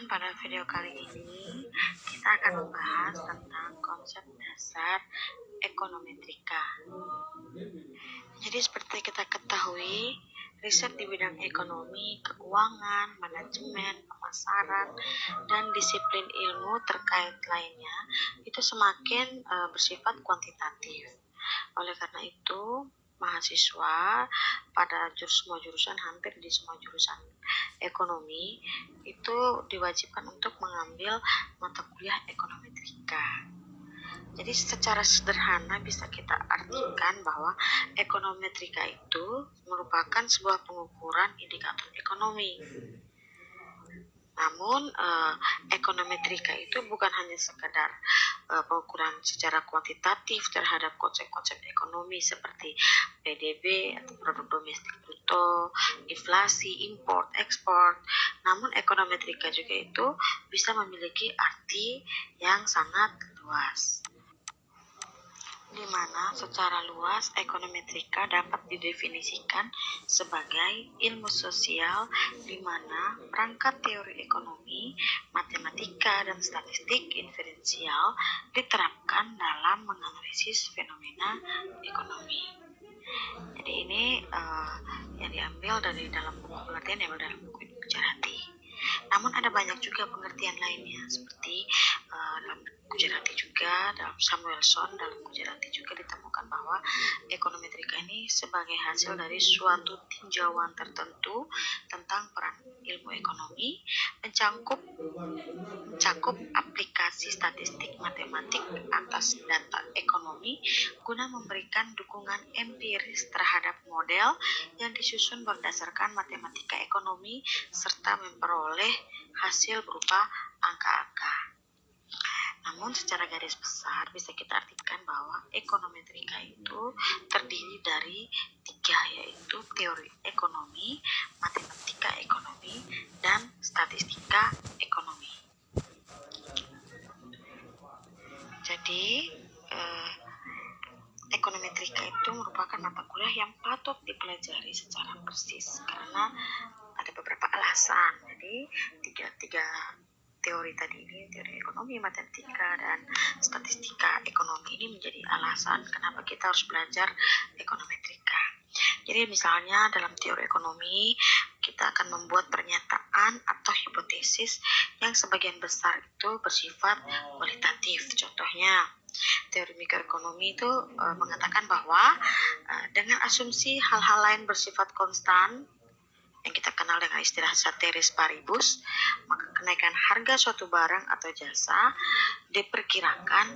pada video kali ini kita akan membahas tentang konsep dasar ekonometrika. Jadi seperti kita ketahui, riset di bidang ekonomi, keuangan, manajemen, pemasaran, dan disiplin ilmu terkait lainnya itu semakin bersifat kuantitatif. Oleh karena itu, mahasiswa pada semua jurusan, hampir di semua jurusan ekonomi itu diwajibkan untuk mengambil mata kuliah ekonometrika. Jadi secara sederhana bisa kita artikan bahwa ekonometrika itu merupakan sebuah pengukuran indikator ekonomi. Namun ekonometrika itu bukan hanya sekedar pengukuran secara kuantitatif terhadap konsep-konsep ekonomi seperti PDB atau produk domestik bruto, inflasi, import, ekspor. Namun ekonometrika juga itu bisa memiliki arti yang sangat luas, di mana secara luas ekonometrika dapat didefinisikan sebagai ilmu sosial di mana perangkat teori ekonomi, matematika, dan statistik inferensial diterapkan dalam menganalisis fenomena ekonomi. Jadi ini yang diambil dari dalam buku pengertian yang dalam buku Gujarati. Namun ada banyak juga pengertian lainnya seperti dalam Gujarati juga, dalam Samuelson dalam Gujarati juga ditemukan bahwa ekonometrika ini sebagai hasil dari suatu tinjauan tertentu tentang peran ilmu ekonomi mencakup aplikasi statistik matematik atas data ekonomi guna memberikan dukungan empiris terhadap model yang disusun berdasarkan matematika ekonomi serta memperoleh hasil berupa angka-angka. Namun secara garis besar bisa kita artikan bahwa ekonometrika itu terdiri dari 3, yaitu teori ekonomi, matematika ekonomi, dan statistika ekonomi. Jadi ekonometrika itu merupakan mata kuliah yang patut dipelajari secara persis karena ada beberapa alasan. Jadi tiga teori tadi ini, teori ekonomi, matematika, dan statistika ekonomi ini menjadi alasan kenapa kita harus belajar ekonometrika. Jadi misalnya dalam teori ekonomi kita akan membuat pernyataan atau hipotesis yang sebagian besar itu bersifat kualitatif. Contohnya teori mikroekonomi itu mengatakan bahwa dengan asumsi hal-hal lain bersifat konstan yang kita kenal dengan istilah ceteris paribus, maka kenaikan harga suatu barang atau jasa diperkirakan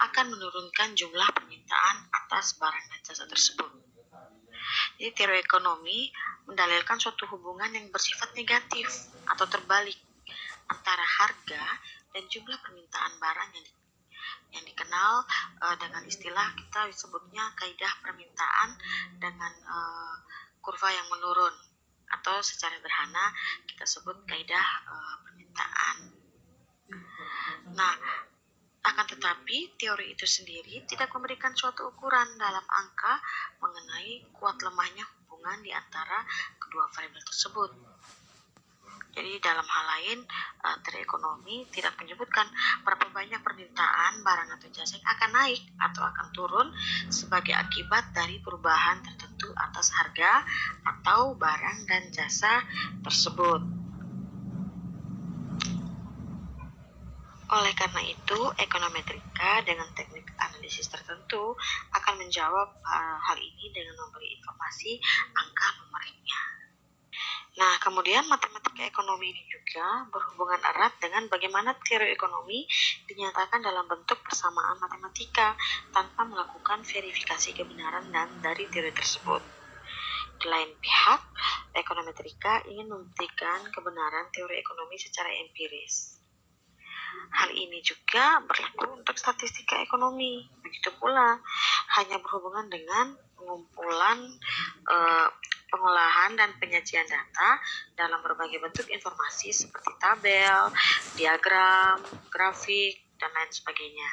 akan menurunkan jumlah permintaan atas barang dan jasa tersebut. Jadi teori ekonomi mendalilkan suatu hubungan yang bersifat negatif atau terbalik antara harga dan jumlah permintaan barang yang dikenal dengan istilah kita sebutnya kaidah permintaan dengan kurva yang menurun, atau secara sederhana kita sebut kaidah permintaan. Nah, akan tetapi teori itu sendiri tidak memberikan suatu ukuran dalam angka mengenai kuat lemahnya hubungan di antara kedua variabel tersebut. Jadi dalam hal lain, teori ekonomi tidak menyebutkan berapa banyak permintaan barang atau jasa yang akan naik atau akan turun sebagai akibat dari perubahan tertentu atas harga atau barang dan jasa tersebut. Oleh karena itu, ekonometrika dengan teknik analisis tertentu akan menjawab hal ini dengan memberi informasi angka numeriknya. Nah, kemudian matematika ekonomi ini juga berhubungan erat dengan bagaimana teori ekonomi dinyatakan dalam bentuk persamaan matematika tanpa melakukan verifikasi kebenaran dari teori tersebut. Di lain pihak, ekonometrika ingin membuktikan kebenaran teori ekonomi secara empiris. Hal ini juga berlaku untuk statistika ekonomi. Begitu pula, hanya berhubungan dengan pengumpulan, pengolahan dan penyajian data dalam berbagai bentuk informasi seperti tabel, diagram, grafik, dan lain sebagainya.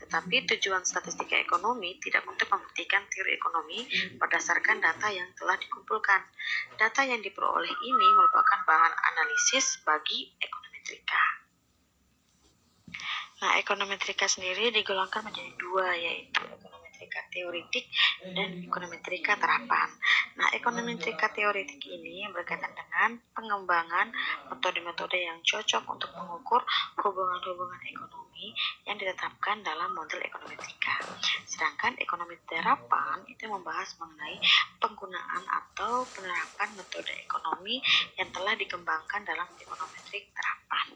Tetapi tujuan statistika ekonomi tidak untuk membuktikan teori ekonomi berdasarkan data yang telah dikumpulkan. Data yang diperoleh ini merupakan bahan analisis bagi ekonometri. ekonometrika. Nah, ekonometrika sendiri digolongkan menjadi dua, yaitu ekonometrika teoritik dan ekonometrika terapan. Nah, ekonometrika teoritik ini berkaitan dengan pengembangan metode-metode yang cocok untuk mengukur hubungan-hubungan ekonomi yang ditetapkan dalam model ekonometrika. Sedangkan ekonomi terapan itu membahas mengenai penggunaan atau penerapan metode ekonomi yang telah dikembangkan dalam ekonometrik terapan.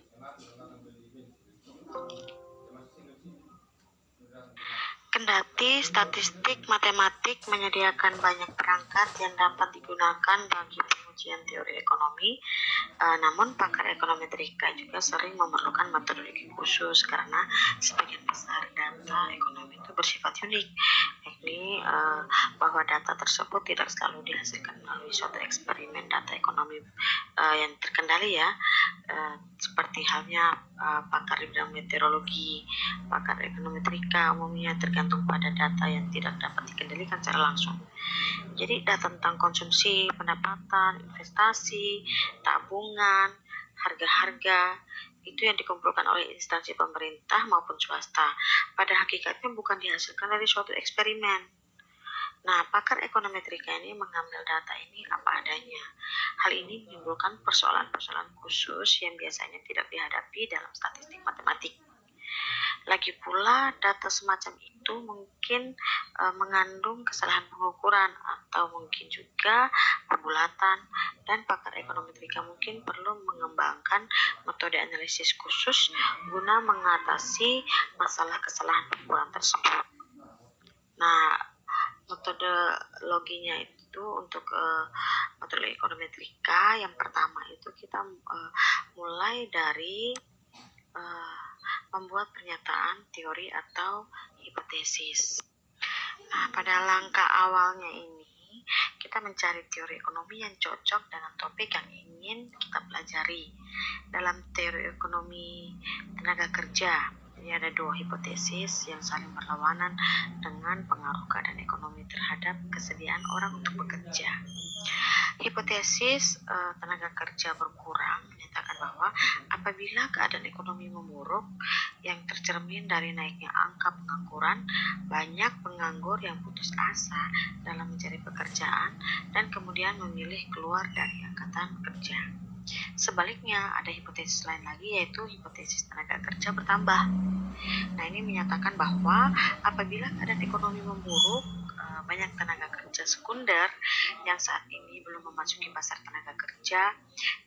Kendati statistik matematik menyediakan banyak perangkat yang dapat digunakan bagi pengujian teori ekonomi, namun pakar ekonometrika juga sering memerlukan metodologi khusus karena sebagian besar data ekonomi itu bersifat unik, yakni bahwa data tersebut tidak selalu dihasilkan melalui suatu eksperimen data ekonomi yang terkendali ya, seperti halnya pakar di bidang meteorologi. Pakar ekonometrika umumnya tergantung pada data yang tidak dapat dikendalikan secara langsung. Jadi data tentang konsumsi, pendapatan, investasi, tabungan, harga-harga itu yang dikumpulkan oleh instansi pemerintah maupun swasta. Pada hakikatnya bukan dihasilkan dari suatu eksperimen. Nah, pakar ekonometrika ini mengambil data ini apa adanya. Hal ini menimbulkan persoalan-persoalan khusus yang biasanya tidak dihadapi dalam statistik matematik. Lagi pula, data semacam itu mungkin mengandung kesalahan pengukuran atau mungkin juga pembulatan, dan pakar ekonometrika mungkin perlu mengembangkan metode analisis khusus guna mengatasi masalah kesalahan pengukuran tersebut. Nah, metodologinya itu untuk metode ekonometrika yang pertama itu kita mulai dari membuat pernyataan, teori, atau hipotesis. Nah, pada langkah awalnya ini, kita mencari teori ekonomi yang cocok dengan topik yang ingin kita pelajari. Dalam teori ekonomi tenaga kerja, ini ada dua hipotesis yang saling berlawanan dengan pengaruh keadaan ekonomi terhadap kesediaan orang untuk bekerja. Hipotesis tenaga kerja berkurang menyatakan bahwa apabila keadaan ekonomi memburuk yang tercermin dari naiknya angka pengangguran, banyak penganggur yang putus asa dalam mencari pekerjaan dan kemudian memilih keluar dari angkatan kerja. Sebaliknya, ada hipotesis lain lagi, yaitu hipotesis tenaga kerja bertambah. Nah, ini menyatakan bahwa apabila keadaan ekonomi memburuk, banyak tenaga kerja sekunder yang saat ini belum memasuki pasar tenaga kerja,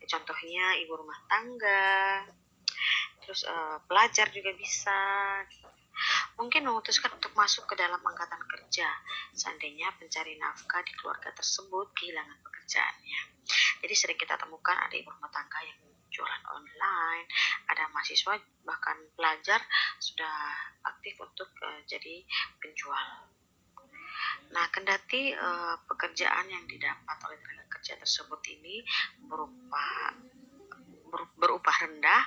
contohnya ibu rumah tangga, terus pelajar juga bisa, mungkin memutuskan untuk masuk ke dalam angkatan kerja seandainya pencari nafkah di keluarga tersebut kehilangan pekerjaannya. Jadi sering kita temukan ada ibu rumah tangga yang jualan online, ada mahasiswa bahkan pelajar sudah aktif untuk jadi penjual. Nah, kendati pekerjaan yang didapat oleh tenaga kerja tersebut ini berupah rendah,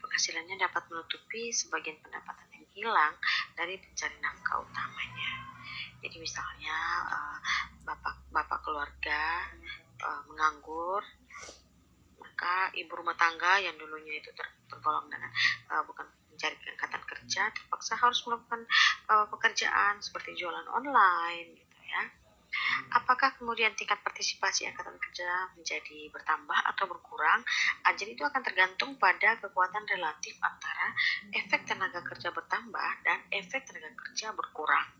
penghasilannya dapat menutupi sebagian pendapatan yang hilang dari pencari nafkah utamanya. Jadi misalnya bapak keluarga menganggur, maka ibu rumah tangga yang dulunya itu tergolong dengan bukan mencari angkatan kerja terpaksa harus melakukan pekerjaan seperti jualan online gitu ya. Apakah kemudian tingkat partisipasi angkatan kerja menjadi bertambah atau berkurang? Jadi itu akan tergantung pada kekuatan relatif antara efek tenaga kerja bertambah dan efek tenaga kerja berkurang.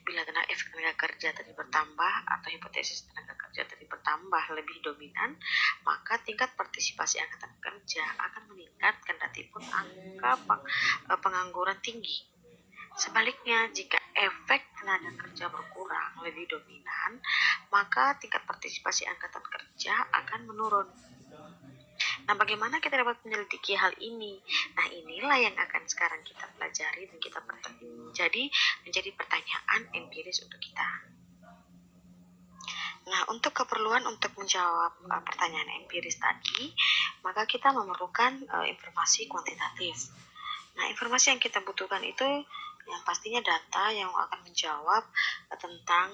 Bila efek tenaga kerja tadi bertambah atau hipotesis tenaga kerja tadi bertambah lebih dominan, maka tingkat partisipasi angkatan kerja akan meningkat kendati pun angka pengangguran tinggi. Sebaliknya, jika efek tenaga kerja berkurang lebih dominan, maka tingkat partisipasi angkatan kerja akan menurun. Nah, bagaimana kita dapat menyelidiki hal ini? Nah, inilah yang akan sekarang kita pelajari dan kita menjadi pertanyaan empiris untuk kita. Nah, untuk keperluan untuk menjawab pertanyaan empiris tadi, maka kita memerlukan informasi kuantitatif. Nah, informasi yang kita butuhkan itu yang pastinya data yang akan menjawab tentang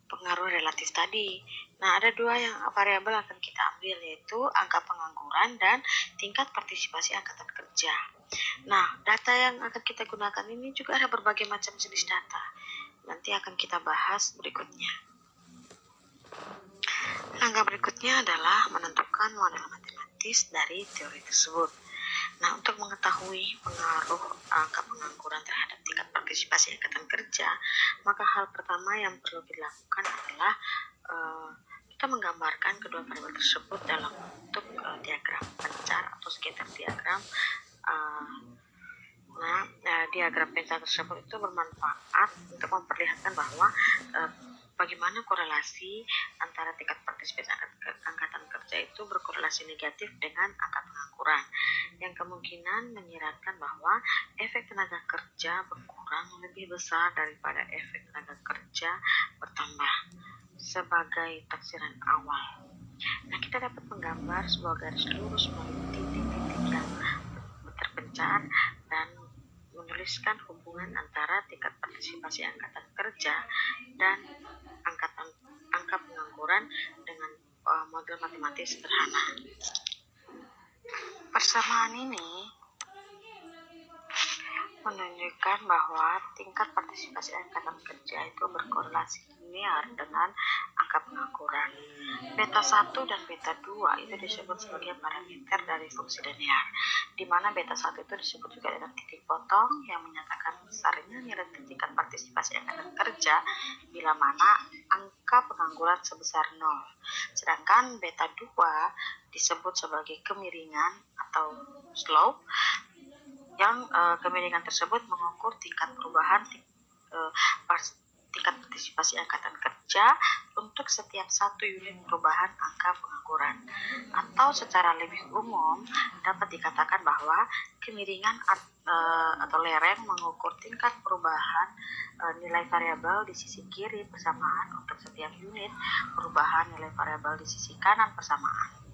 pengaruh relatif tadi. Nah, ada dua yang variabel akan kita ambil, yaitu angka pengangguran dan tingkat partisipasi angkatan kerja. Nah, data yang akan kita gunakan ini juga ada berbagai macam jenis data. Nanti akan kita bahas berikutnya. Langkah berikutnya adalah menentukan model matematis dari teori tersebut. Nah, untuk mengetahui pengaruh angka pengangguran terhadap tingkat partisipasi angkatan kerja, maka hal pertama yang perlu dilakukan adalah kita menggambarkan kedua variabel tersebut dalam bentuk diagram pencar atau scatter diagram. Diagram pencar tersebut itu bermanfaat untuk memperlihatkan bahwa bagaimana korelasi antara tingkat partisipasi angkatan kerja itu berkorelasi negatif dengan angka pengangguran, yang kemungkinan menyiratkan bahwa efek tenaga kerja berkurang lebih besar daripada efek tenaga kerja bertambah sebagai taksiran awal. Nah, kita dapat menggambar sebuah garis lurus melalui titik-titik yang terpencar dan menuliskan hubungan antara tingkat partisipasi angkatan kerja dan angka pengangguran dengan model matematis sederhana. Persamaan ini menunjukkan bahwa tingkat partisipasi angkatan kerja itu berkorelasi linear dengan angka pengangguran. Beta 1 dan beta 2 itu disebut sebagai parameter dari fungsi linear, di mana beta 1 itu disebut juga dengan titik potong yang menyatakan besarnya nilai tingkat partisipasi angkatan kerja bila mana angka pengangguran sebesar 0. Sedangkan beta 2 disebut sebagai kemiringan atau slope, yang kemiringan tersebut mengukur tingkat perubahan tingkat partisipasi angkatan kerja untuk setiap 1 unit perubahan angka pengangguran. Atau secara lebih umum dapat dikatakan bahwa kemiringan atau lereng mengukur tingkat perubahan nilai variabel di sisi kiri persamaan untuk setiap unit perubahan nilai variabel di sisi kanan persamaan.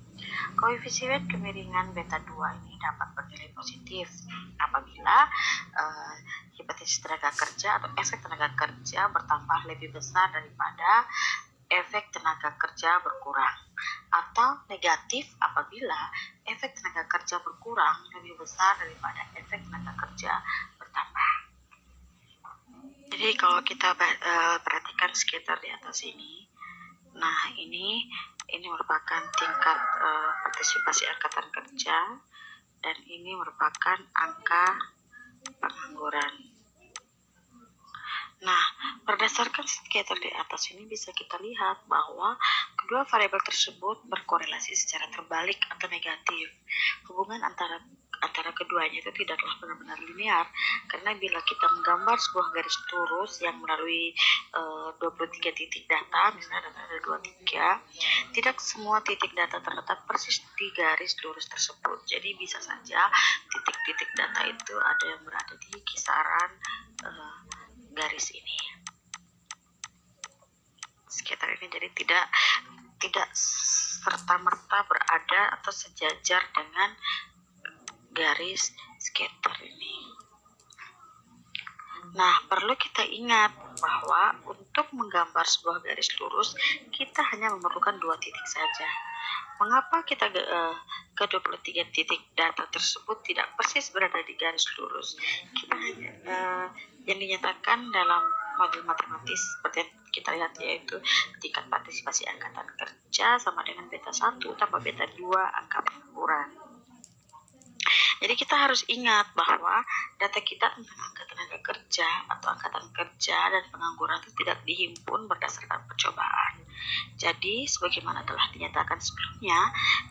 Koefisien kemiringan beta 2 ini dapat bernilai positif apabila hipotesis tenaga kerja atau efek tenaga kerja bertambah lebih besar daripada efek tenaga kerja berkurang, atau negatif apabila efek tenaga kerja berkurang lebih besar daripada efek tenaga kerja bertambah. Jadi kalau kita perhatikan scatter di atas ini, nah ini merupakan tingkat partisipasi angkatan kerja dan ini merupakan angka pengangguran. Nah, berdasarkan scatter di atas ini bisa kita lihat bahwa kedua variabel tersebut berkorelasi secara terbalik atau negatif. Hubungan antara keduanya itu tidaklah benar-benar linear, karena bila kita menggambar sebuah garis lurus yang melalui 23 titik data, misalnya data ada 23, tidak semua titik data terletak persis di garis lurus tersebut. Jadi bisa saja titik-titik data itu ada yang berada di kisaran garis ini, scatter ini. Jadi tidak serta-merta berada atau sejajar dengan garis scatter ini. Nah, perlu kita ingat bahwa untuk menggambar sebuah garis lurus kita hanya memerlukan 2 titik saja. Mengapa kita ke 23 titik data tersebut tidak persis berada di garis lurus? Kita hanya yang dinyatakan dalam model matematis seperti yang kita lihat, yaitu tingkat partisipasi angkatan kerja sama dengan beta 1 tambah beta 2 angka pengangguran. Jadi kita harus ingat bahwa data kita tentang angka tenaga kerja atau angkatan kerja dan pengangguran itu tidak dihimpun berdasarkan percobaan. Jadi sebagaimana telah dinyatakan sebelumnya,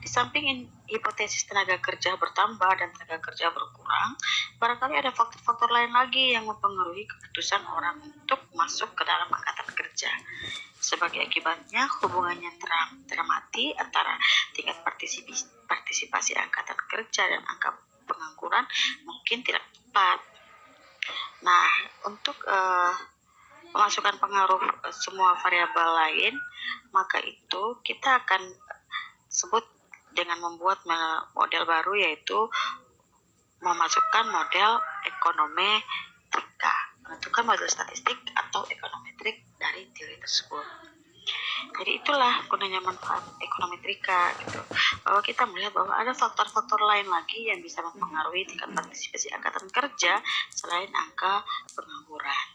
di samping hipotesis tenaga kerja bertambah dan tenaga kerja berkurang, barangkali ada faktor-faktor lain lagi yang mempengaruhi keputusan orang untuk masuk ke dalam angkatan kerja. Sebagai akibatnya, hubungannya teramati antara tingkat partisipasi angkatan kerja dan angka pengangguran mungkin tidak tepat. Nah, untuk memasukkan pengaruh semua variabel lain, maka itu kita akan sebut dengan membuat model baru, yaitu memasukkan model ekonometrika. menentukan model statistik atau ekonometrik dari teori tersebut. Jadi itulah gunanya manfaat ekonometrika gitu, bahwa kita melihat bahwa ada faktor-faktor lain lagi yang bisa mempengaruhi tingkat partisipasi angkatan kerja selain angka pengangguran.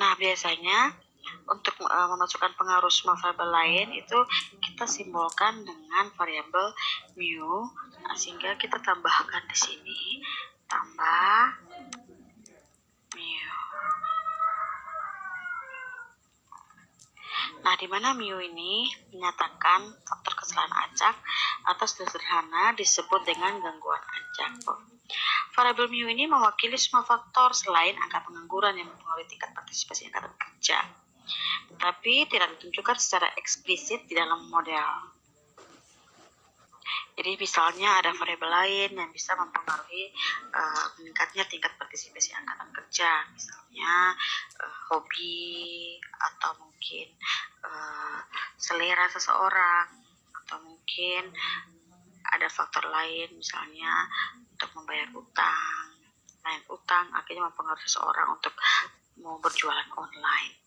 Nah, biasanya untuk memasukkan pengaruh semua variabel lain itu kita simbolkan dengan variabel mu. Nah, sehingga kita tambahkan di sini tambah mu. Nah, di mana mu ini menyatakan faktor kesalahan acak atau sederhana disebut dengan gangguan acak. Variabel mu ini mewakili semua faktor selain angka pengangguran yang mempengaruhi tingkat partisipasi angkatan kerja, tetapi tidak ditunjukkan secara eksplisit di dalam model. Jadi misalnya ada variabel lain yang bisa mempengaruhi meningkatnya tingkat partisipasi angkatan kerja, misalnya hobi atau mungkin selera seseorang, atau mungkin ada faktor lain misalnya untuk membayar utang, akhirnya mempengaruhi seseorang untuk mau berjualan online.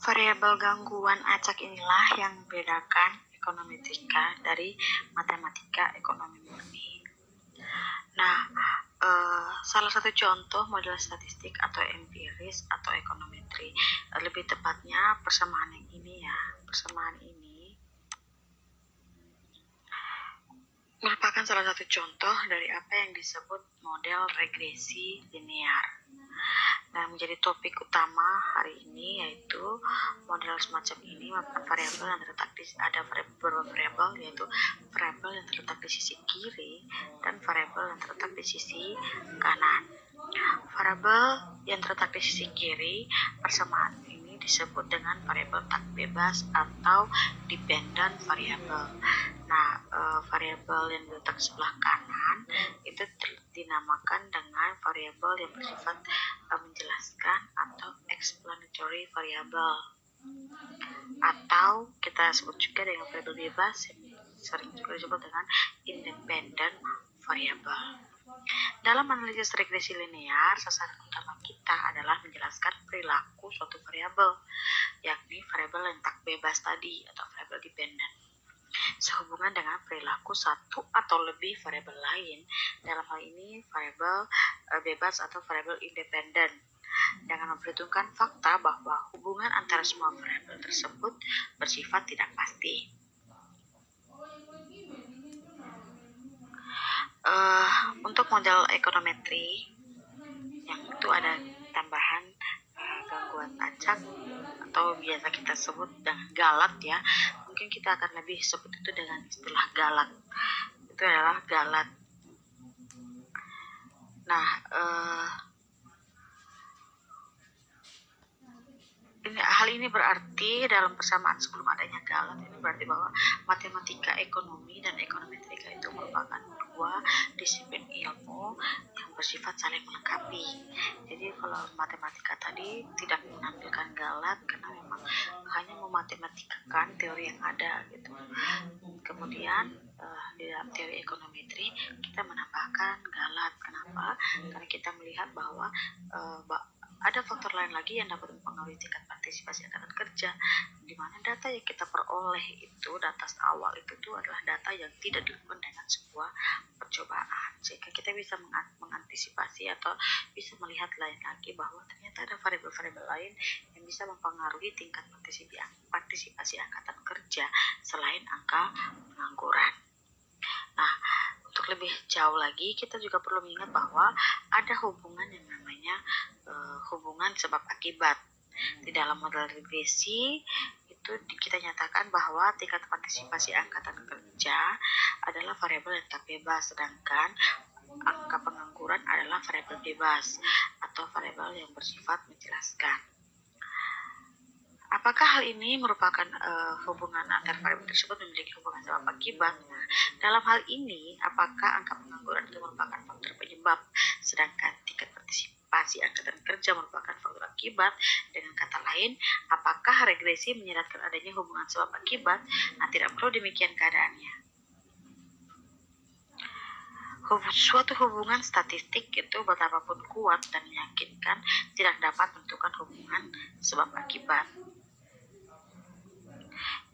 Variabel gangguan acak inilah yang membedakan ekonometrika dari matematika ekonomi murni. Nah, salah satu contoh model statistik atau empiris atau ekonometri, lebih tepatnya persamaan yang ini ya. Persamaan ini merupakan salah satu contoh dari apa yang disebut model regresi linear. Nah, menjadi topik utama hari ini yaitu model semacam ini variabel yang terletak di beberapa variabel, yaitu variabel yang terletak di sisi kiri dan variabel yang terletak di sisi kanan. Variabel yang terletak di sisi kiri, persamaan ini disebut dengan variabel tak bebas atau dependent variable. Nah, variabel yang terletak sebelah kanan itu dinamakan dengan variabel yang bersifat menjelaskan atau explanatory variable, atau kita sebut juga dengan variabel bebas yang sering juga disebut dengan independent variable. Dalam analisis regresi linear, sasaran utama kita adalah menjelaskan perilaku suatu variabel, yakni variabel yang tak bebas tadi atau variabel dependent, sehubungan dengan perilaku satu atau lebih variabel lain, dalam hal ini variabel bebas atau variabel independen, dengan memperhitungkan fakta bahwa hubungan antara semua variabel tersebut bersifat tidak pasti. Untuk model ekonometri yang itu ada tambahan gangguan acak atau biasa kita sebut dengan galat ya. Mungkin kita akan lebih sebut itu dengan istilah galat. Itu adalah galat. Nah, hal ini berarti dalam persamaan sebelum adanya galat ini berarti bahwa matematika ekonomi dan ekonometrika itu merupakan dua disiplin ilmu yang bersifat saling melengkapi. Jadi kalau matematika tadi tidak menampilkan galat karena memang hanya memmatematikakan teori yang ada gitu. Kemudian di dalam teori ekonometri kita menambahkan galat. Kenapa? Karena kita melihat bahwa ada faktor lain lagi yang dapat mempengaruhi tingkat partisipasi angkatan kerja, di mana data yang kita peroleh itu, data awal itu adalah data yang tidak dilakukan dengan sebuah percobaan, sehingga kita bisa mengantisipasi atau bisa melihat lain lagi bahwa ternyata ada variabel-variabel lain yang bisa mempengaruhi tingkat partisipasi angkatan kerja selain angka pengangguran. Nah, untuk lebih jauh lagi kita juga perlu mengingat bahwa ada hubungan yang namanya hubungan sebab akibat. Di dalam model regresi itu kita nyatakan bahwa tingkat partisipasi angkatan kerja adalah variabel yang tak bebas, sedangkan angka pengangguran adalah variabel bebas atau variabel yang bersifat menjelaskan. Apakah hal ini merupakan hubungan antar variabel tersebut memiliki hubungan sebab akibat? Nah, dalam hal ini, apakah angka pengangguran itu merupakan faktor penyebab, sedangkan tingkat partisipasi angkatan kerja merupakan faktor akibat? Dengan kata lain, apakah regresi menyeratkan adanya hubungan sebab akibat? Nah, tidak perlu demikian keadaannya. Suatu hubungan statistik itu betapapun kuat dan meyakinkan tidak dapat menentukan hubungan sebab akibat.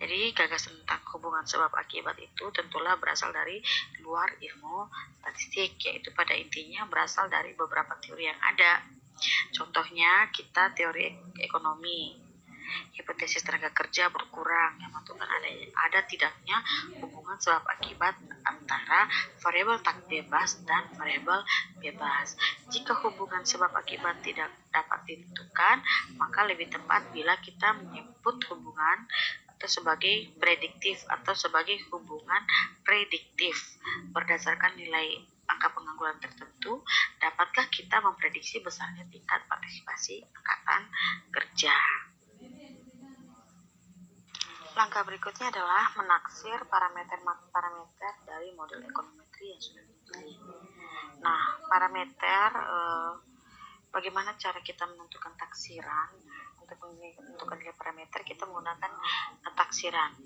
Jadi gagasan tentang hubungan sebab akibat itu tentulah berasal dari luar ilmu statistik, yaitu pada intinya berasal dari beberapa teori yang ada. Contohnya kita teori ekonomi, hipotesis tenaga kerja berkurang yang menentukan ada tidaknya hubungan sebab akibat antara variabel tak bebas dan variabel bebas. Jika hubungan sebab akibat tidak dapat ditentukan, maka lebih tepat bila kita menyebut hubungan atau sebagai prediktif atau sebagai hubungan prediktif berdasarkan nilai angka pengangguran tertentu. Dapatkah kita memprediksi besarnya tingkat partisipasi angkatan kerja? Langkah berikutnya adalah menaksir parameter dari model ekonometri yang sudah dipilih. Nah, parameter bagaimana cara kita menentukan taksiran? Untuk menentukan nilai parameter kita menggunakan taksiran.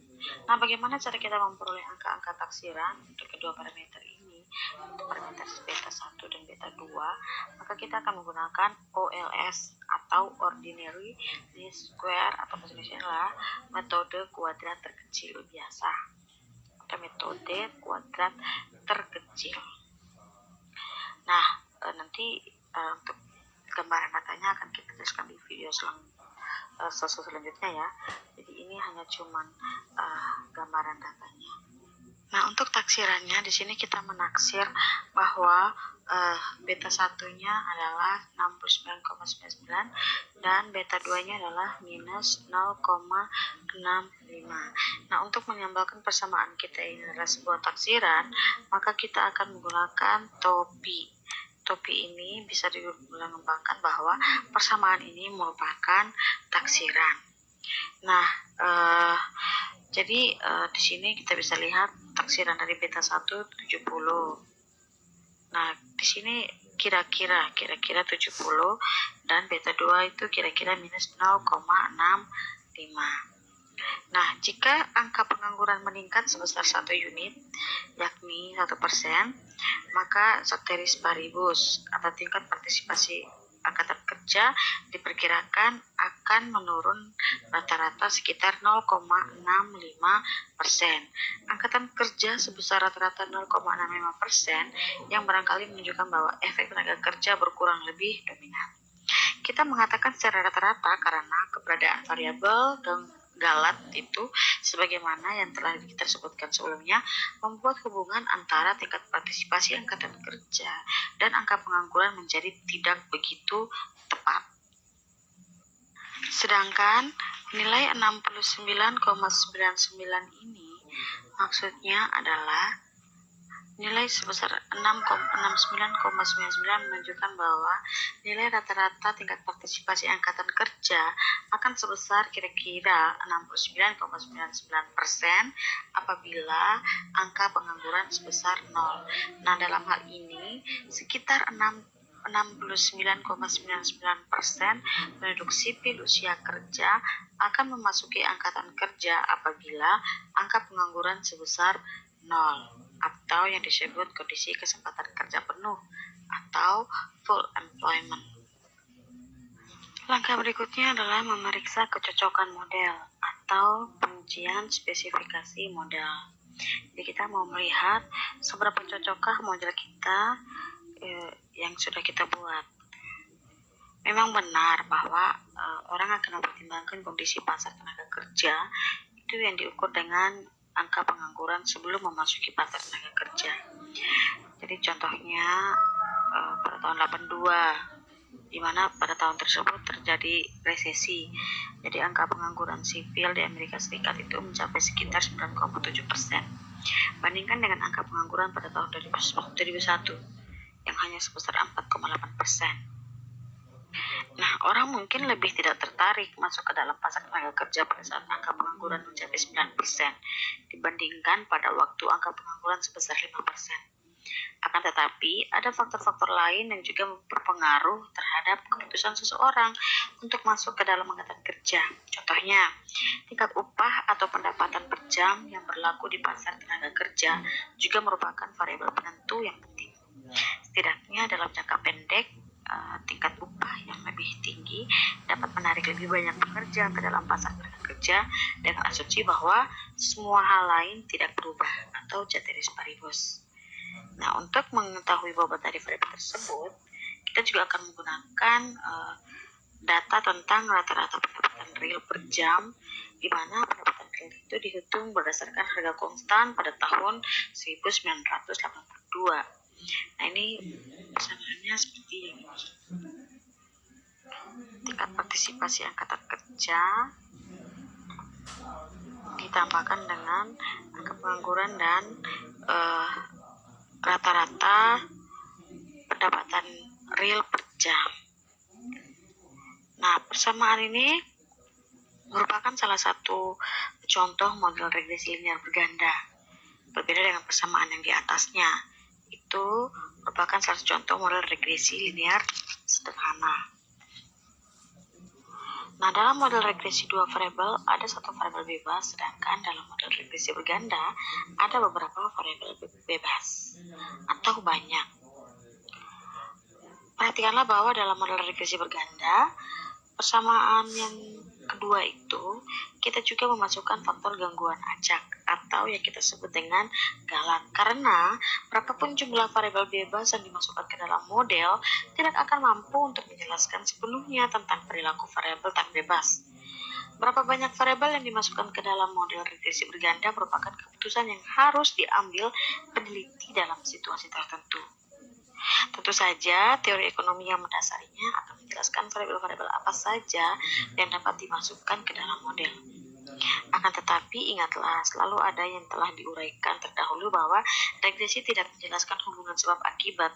Nah, bagaimana cara kita memperoleh angka-angka taksiran untuk kedua parameter ini? Untuk parameter beta 1 dan beta 2, maka kita akan menggunakan OLS atau ordinary least square atau bahasa Indonesia adalah metode kuadrat terkecil biasa atau metode kuadrat terkecil. Nah, nanti untuk gambaran datanya akan kita jelaskan di video selanjutnya ya. Jadi ini hanya cuman gambaran datanya. Nah, untuk taksirannya di sini kita menaksir bahwa beta 1-nya adalah 69,99 dan beta 2-nya adalah minus 0,65. Nah, untuk menyambalkan persamaan kita ini adalah sebuah taksiran, maka kita akan menggunakan topi. Topi ini bisa dilambangkan bahwa persamaan ini merupakan taksiran. Nah, jadi di sini kita bisa lihat taksiran dari beta 1 70. Nah, di sini kira-kira 70 dan beta 2 itu kira-kira minus 0,65. Nah, jika angka pengangguran meningkat sebesar 1 unit, yakni 1%, maka ceteris paribus atau tingkat partisipasi angkatan kerja diperkirakan akan menurun rata-rata sekitar 0,65%. Angkatan kerja sebesar rata-rata 0,65% yang barangkali menunjukkan bahwa efek tenaga kerja berkurang lebih dominan. Kita mengatakan secara rata-rata karena keberadaan variabel dan galat itu sebagaimana yang telah kita sebutkan sebelumnya membuat hubungan antara tingkat partisipasi angkatan kerja dan angka pengangguran menjadi tidak begitu tepat. Sedangkan nilai 69,99 ini maksudnya adalah nilai sebesar 69,99 menunjukkan bahwa nilai rata-rata tingkat partisipasi angkatan kerja akan sebesar kira-kira 69,99% apabila angka pengangguran sebesar 0. Nah, dalam hal ini sekitar 69,99% penduduk sipil usia kerja akan memasuki angkatan kerja apabila angka pengangguran sebesar 0 atau yang disebut kondisi kesempatan kerja penuh atau full employment. Langkah berikutnya adalah memeriksa kecocokan model atau pengujian spesifikasi model. Jadi kita mau melihat seberapa cocokkah model kita yang sudah kita buat. Memang benar bahwa orang akan mempertimbangkan kondisi pasar tenaga kerja itu yang diukur dengan angka pengangguran sebelum memasuki pasar tenaga kerja. Jadi contohnya pada tahun 82, di mana pada tahun tersebut terjadi resesi. Jadi angka pengangguran sipil di Amerika Serikat itu mencapai sekitar 9,7%. Bandingkan dengan angka pengangguran pada tahun 2001 yang hanya sebesar 4,8%. Nah, orang mungkin lebih tidak tertarik masuk ke dalam pasar tenaga kerja pada saat angka pengangguran mencapai 9% dibandingkan pada waktu angka pengangguran sebesar 5%. Akan tetapi, ada faktor-faktor lain yang juga berpengaruh terhadap keputusan seseorang untuk masuk ke dalam angkatan kerja. Contohnya, tingkat upah atau pendapatan per jam yang berlaku di pasar tenaga kerja juga merupakan variabel penentu yang penting. Setidaknya dalam jangka pendek, tingkat upah yang lebih tinggi dapat menarik lebih banyak pekerja ke dalam pasar tenaga kerja dengan asumsi bahwa semua hal lain tidak berubah atau ceteris paribus. Nah, untuk mengetahui bobot dari variabel tersebut, kita juga akan menggunakan data tentang rata-rata pendapatan real per jam, di mana pendapatan real itu dihitung berdasarkan harga konstan pada tahun 1982. Nah, ini persamaannya seperti ini. Tingkat partisipasi angkatan kerja ditambahkan dengan angka pengangguran dan rata-rata pendapatan real per jam. Nah, persamaan ini merupakan salah satu contoh model regresi linear berganda. Berbeda dengan persamaan yang di atasnya, itu merupakan salah satu contoh model regresi linear sederhana. Nah, dalam model regresi dua variabel ada satu variabel bebas, sedangkan dalam model regresi berganda ada beberapa variabel bebas atau banyak. Perhatikanlah bahwa dalam model regresi berganda, persamaan yang kedua itu kita juga memasukkan faktor gangguan acak atau yang kita sebut dengan galat, karena berapapun jumlah variabel bebas yang dimasukkan ke dalam model tidak akan mampu untuk menjelaskan sepenuhnya tentang perilaku variabel tak bebas. Berapa banyak variabel yang dimasukkan ke dalam model regresi berganda merupakan keputusan yang harus diambil peneliti dalam situasi tertentu. Tentu saja, teori ekonomi yang mendasarinya akan menjelaskan variabel-variabel apa saja yang dapat dimasukkan ke dalam model. Akan tetapi, ingatlah, selalu ada yang telah diuraikan terdahulu bahwa regresi tidak menjelaskan hubungan sebab akibat.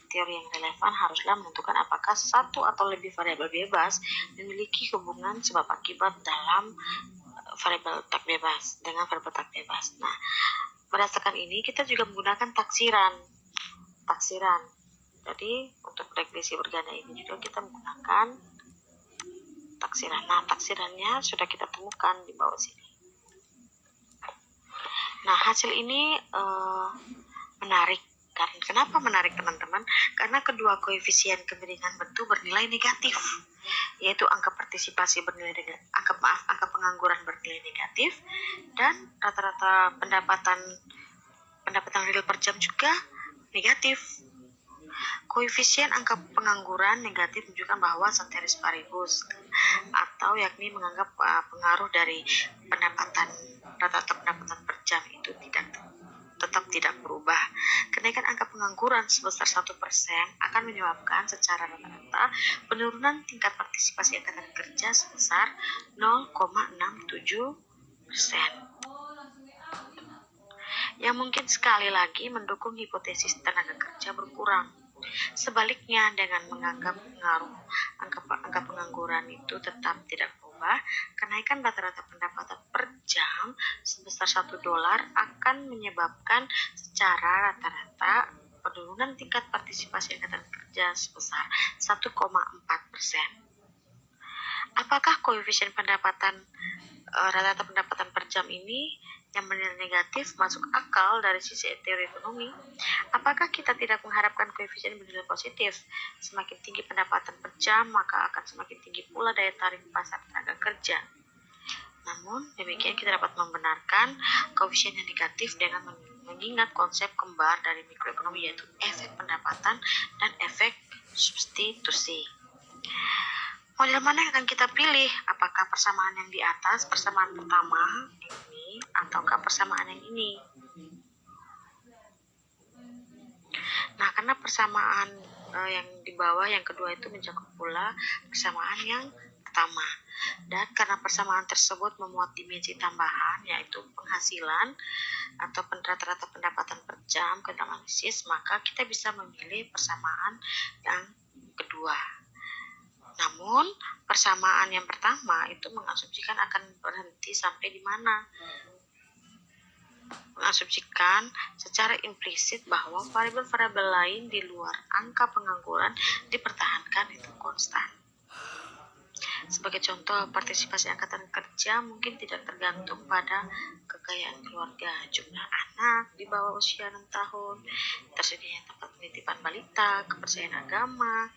Teori yang relevan haruslah menentukan apakah satu atau lebih variabel bebas memiliki hubungan sebab akibat dalam variabel tak bebas dengan variabel tak bebas. Nah, berdasarkan ini kita juga menggunakan taksiran. Jadi untuk regresi berganda ini juga kita menggunakan taksiran. Nah, taksirannya sudah kita temukan di bawah sini. Nah, hasil ini menarik. Kenapa menarik, teman-teman? Karena kedua koefisien kemiringan bentuk bernilai negatif, yaitu angka partisipasi angka pengangguran bernilai negatif, dan rata-rata pendapatan real per jam juga negatif. Koefisien angka pengangguran negatif menunjukkan bahwa ceteris paribus, atau yakni menganggap pengaruh dari rata-rata pendapatan per jam itu tetap tidak berubah. Kenaikan angka pengangguran sebesar 1% akan menyebabkan secara rata-rata penurunan tingkat partisipasi angkatan kerja sebesar 0,67%. Yang mungkin sekali lagi mendukung hipotesis tenaga kerja berkurang. Sebaliknya, dengan menganggap pengaruh angka pengangguran itu tetap tidak berubah, kenaikan rata-rata pendapatan per jam sebesar $1 akan menyebabkan secara rata-rata penurunan tingkat partisipasi angkatan kerja sebesar 1,4%. Apakah koefisien rata-rata pendapatan per jam ini yang bernilai negatif masuk akal dari sisi teori ekonomi? Apakah kita tidak mengharapkan koefisien bernilai positif? Semakin tinggi pendapatan per jam, maka akan semakin tinggi pula daya tarik pasar tenaga kerja. Namun, demikian kita dapat membenarkan koefisien yang negatif dengan mengingat konsep kembar dari mikroekonomi, yaitu efek pendapatan dan efek substitusi. Model mana yang akan kita pilih? Apakah persamaan yang di atas, persamaan pertama ini, ataukah persamaan yang ini? Nah, karena persamaan yang di bawah, yang kedua itu mencakup pula persamaan yang pertama. Dan karena persamaan tersebut memuat dimensi tambahan, yaitu penghasilan atau rata-rata pendapatan per jam ke dalam analisis, maka kita bisa memilih persamaan yang kedua. Namun, persamaan yang pertama itu mengasumsikan akan berhenti sampai di mana? Mengasumsikan secara implisit bahwa variabel-variabel lain di luar angka pengangguran dipertahankan itu konstan. Sebagai contoh, partisipasi angkatan kerja mungkin tidak tergantung pada kekayaan keluarga, jumlah anak di bawah usia 6 tahun, tersedianya tempat penitipan balita, kepercayaan agama,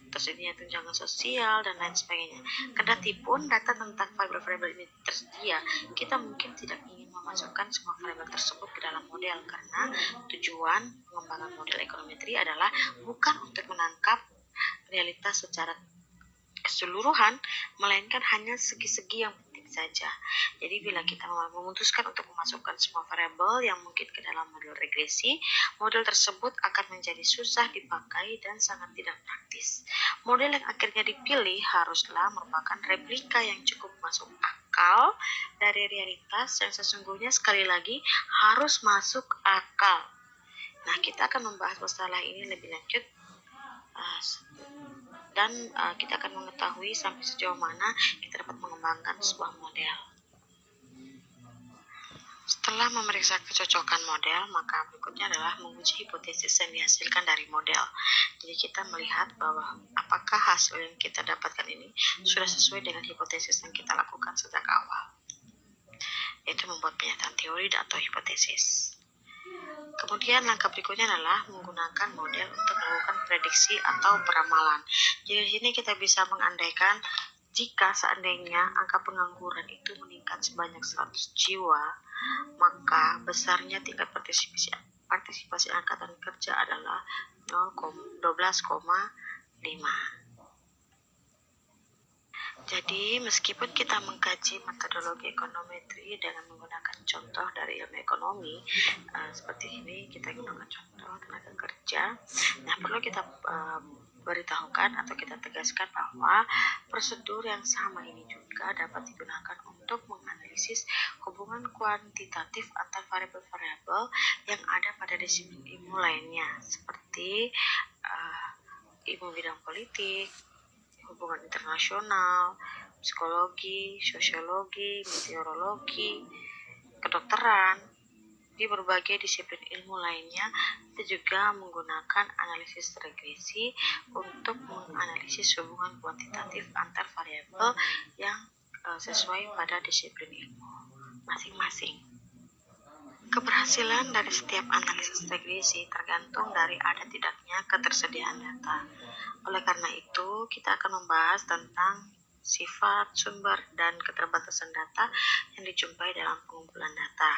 tersedia tunjangan sosial, dan lain sebagainya. Kendati pun data tentang variabel-variabel ini tersedia, kita mungkin tidak ingin memasukkan semua variabel tersebut ke dalam model, karena tujuan pengembangan model ekonometri adalah bukan untuk menangkap realitas secara keseluruhan, melainkan hanya segi-segi yang penting saja. Jadi bila kita memutuskan untuk memasukkan semua variabel yang mungkin ke dalam model regresi, model tersebut akan menjadi susah dipakai dan sangat tidak praktis. Model yang akhirnya dipilih haruslah merupakan replika yang cukup masuk akal dari realitas yang sesungguhnya sekali lagi harus masuk akal. Nah, kita akan membahas masalah ini lebih lanjut dan kita akan mengetahui sampai sejauh mana kita dapat mengembangkan sebuah model. Setelah memeriksa kecocokan model, maka berikutnya adalah menguji hipotesis yang dihasilkan dari model. Jadi kita melihat bahwa apakah hasil yang kita dapatkan ini sudah sesuai dengan hipotesis yang kita lakukan sejak awal, yaitu membuat pernyataan teori atau hipotesis. Kemudian langkah berikutnya adalah menggunakan model untuk melakukan prediksi atau peramalan. Jadi di sini kita bisa mengandaikan jika seandainya angka pengangguran itu meningkat sebanyak 100 jiwa, maka besarnya tingkat partisipasi angkatan kerja adalah 12,5. Jadi, meskipun kita mengkaji metodologi ekonometri dengan menggunakan contoh dari ilmu ekonomi, seperti ini kita gunakan contoh tenaga kerja. Nah, perlu kita beritahukan atau kita tegaskan bahwa prosedur yang sama ini juga dapat digunakan untuk menganalisis hubungan kuantitatif antar variabel-variabel yang ada pada disiplin ilmu lainnya, seperti ilmu bidang politik, hubungan internasional, psikologi, sosiologi, meteorologi, kedokteran. Di berbagai disiplin ilmu lainnya, kita juga menggunakan analisis regresi untuk menganalisis hubungan kuantitatif antar variabel yang sesuai pada disiplin ilmu masing-masing. Keberhasilan dari setiap analisis regresi tergantung dari ada tidaknya ketersediaan data. Oleh karena itu, kita akan membahas tentang sifat, sumber, dan keterbatasan data yang dijumpai dalam pengumpulan data.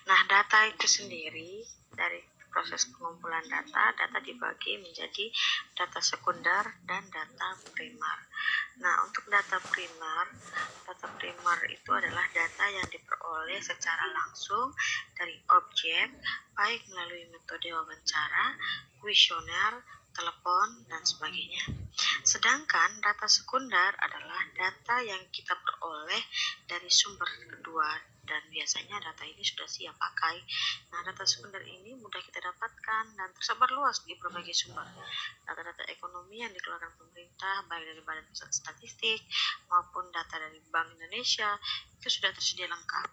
Nah, data itu sendiri, dari proses pengumpulan data dibagi menjadi data sekunder dan data primer. Nah, untuk data primer itu adalah data yang diperoleh secara langsung dari objek, baik melalui metode wawancara, kuesioner, telepon, dan sebagainya. Sedangkan data sekunder adalah data yang kita peroleh dari sumber kedua, dan biasanya data ini sudah siap pakai. Nah, data sekunder ini mudah kita dapatkan dan tersebar luas di berbagai sumber. Data-data ekonomi yang dikeluarkan pemerintah, baik dari Badan Pusat Statistik maupun data dari Bank Indonesia, itu sudah tersedia lengkap.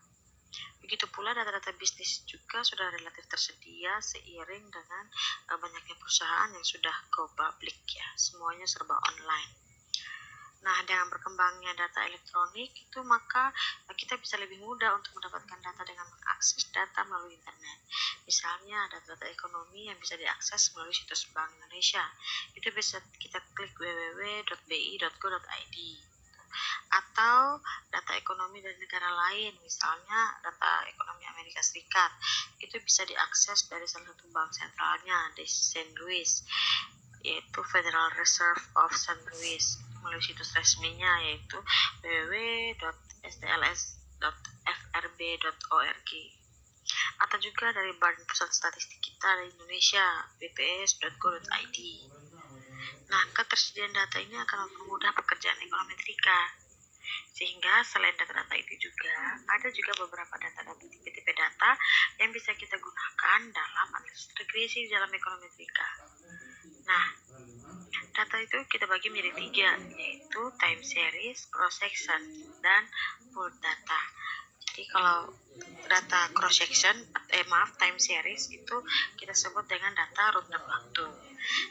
Begitu pula data-data bisnis juga sudah relatif tersedia seiring dengan banyaknya perusahaan yang sudah go public ya, semuanya serba online. Nah, dengan berkembangnya data elektronik itu maka kita bisa lebih mudah untuk mendapatkan data dengan mengakses data melalui internet. Misalnya data-data ekonomi yang bisa diakses melalui situs Bank Indonesia. Itu bisa kita klik www.bi.go.id. Atau data ekonomi dari negara lain, misalnya data ekonomi Amerika Serikat, itu bisa diakses dari salah satu bank sentralnya di St. Louis, yaitu Federal Reserve of St. Louis, melalui situs resminya yaitu www.stls.frb.org, atau juga dari Badan Pusat Statistik kita di Indonesia, bps.go.id. Nah, ketersediaan data ini akan mempermudah pekerjaan ekonometrika, sehingga selain data-data itu juga ada juga beberapa data-data tipe-tipe data yang bisa kita gunakan dalam analisis regresi dalam ekonometrika. Nah, data itu kita bagi menjadi 3, yaitu time series, cross section, dan pooled data. Jadi kalau data cross section, time series itu kita sebut dengan data runtuh waktu.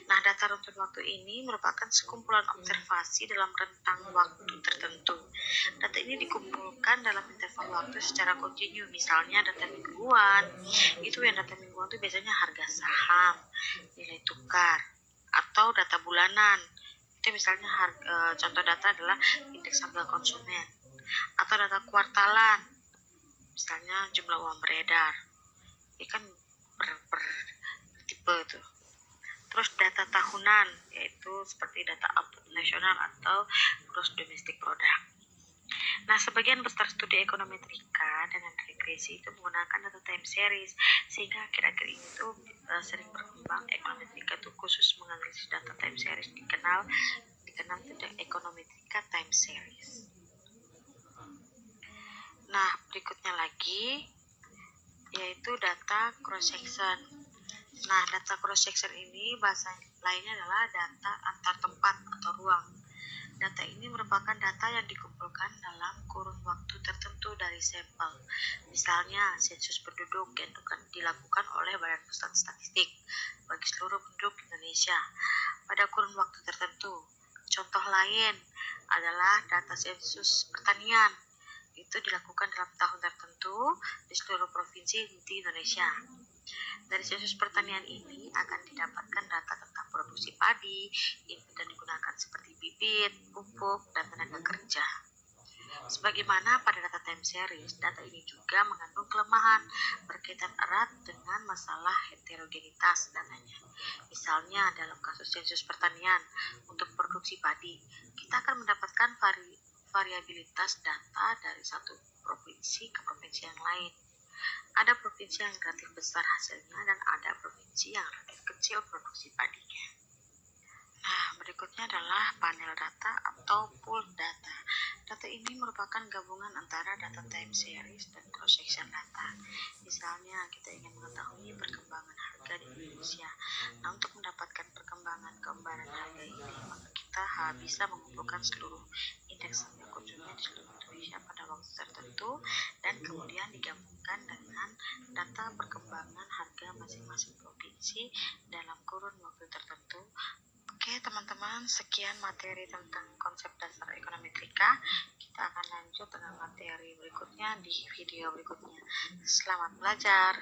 Nah, data runtun waktu ini merupakan sekumpulan observasi dalam rentang waktu tertentu. Data ini dikumpulkan dalam interval waktu secara kontinu. Misalnya data mingguan, itu yang data mingguan itu biasanya harga saham, nilai tukar, atau data bulanan. Itu misalnya contoh data adalah indeks harga konsumen, atau data kuartalan, misalnya jumlah uang beredar. Ini kan per tipe tuh. Terus data tahunan, yaitu seperti data output nasional atau gross domestic product. Nah, sebagian besar studi ekonometrika dengan regresi itu menggunakan data time series, sehingga akhir-akhir ini tuh sering berkembang ekonometrika tuh khusus menganalisis data time series, dikenal dengan ekonometrika time series. Nah, berikutnya lagi yaitu data cross section. Nah, data cross section ini bahasa lainnya adalah data antar tempat atau ruang. Data ini merupakan data yang dikumpulkan dalam kurun waktu tertentu dari sampel. Misalnya, sensus penduduk yang dilakukan oleh Badan Pusat Statistik bagi seluruh penduduk Indonesia pada kurun waktu tertentu. Contoh lain adalah data sensus pertanian. Itu dilakukan dalam tahun tertentu di seluruh provinsi di Indonesia. Dari sensus pertanian ini akan didapatkan data tentang produksi padi, input yang digunakan seperti bibit, pupuk, dan tenaga kerja. Sebagaimana pada data time series, data ini juga mengandung kelemahan berkaitan erat dengan masalah heterogenitas datanya. Misalnya dalam kasus sensus pertanian untuk produksi padi, kita akan mendapatkan variabilitas data dari satu provinsi ke provinsi yang lain. Ada provinsi yang relatif besar hasilnya dan ada provinsi yang relatif kecil produksi padinya. Nah, berikutnya adalah panel data atau pool data. Data ini merupakan gabungan antara data time series dan cross section data. Misalnya, kita ingin mengetahui perkembangan harga di Indonesia. Nah, untuk mendapatkan perkembangan gambaran harga ini, maka kita bisa mengumpulkan seluruh indeks harga konsumen di seluruh Indonesia pada waktu tertentu dan kemudian digabungkan dengan data perkembangan harga masing-masing provinsi dalam kurun waktu tertentu. Oke teman-teman, sekian materi tentang konsep dasar ekonometrika. Kita akan lanjut dengan materi berikutnya di video berikutnya. Selamat belajar.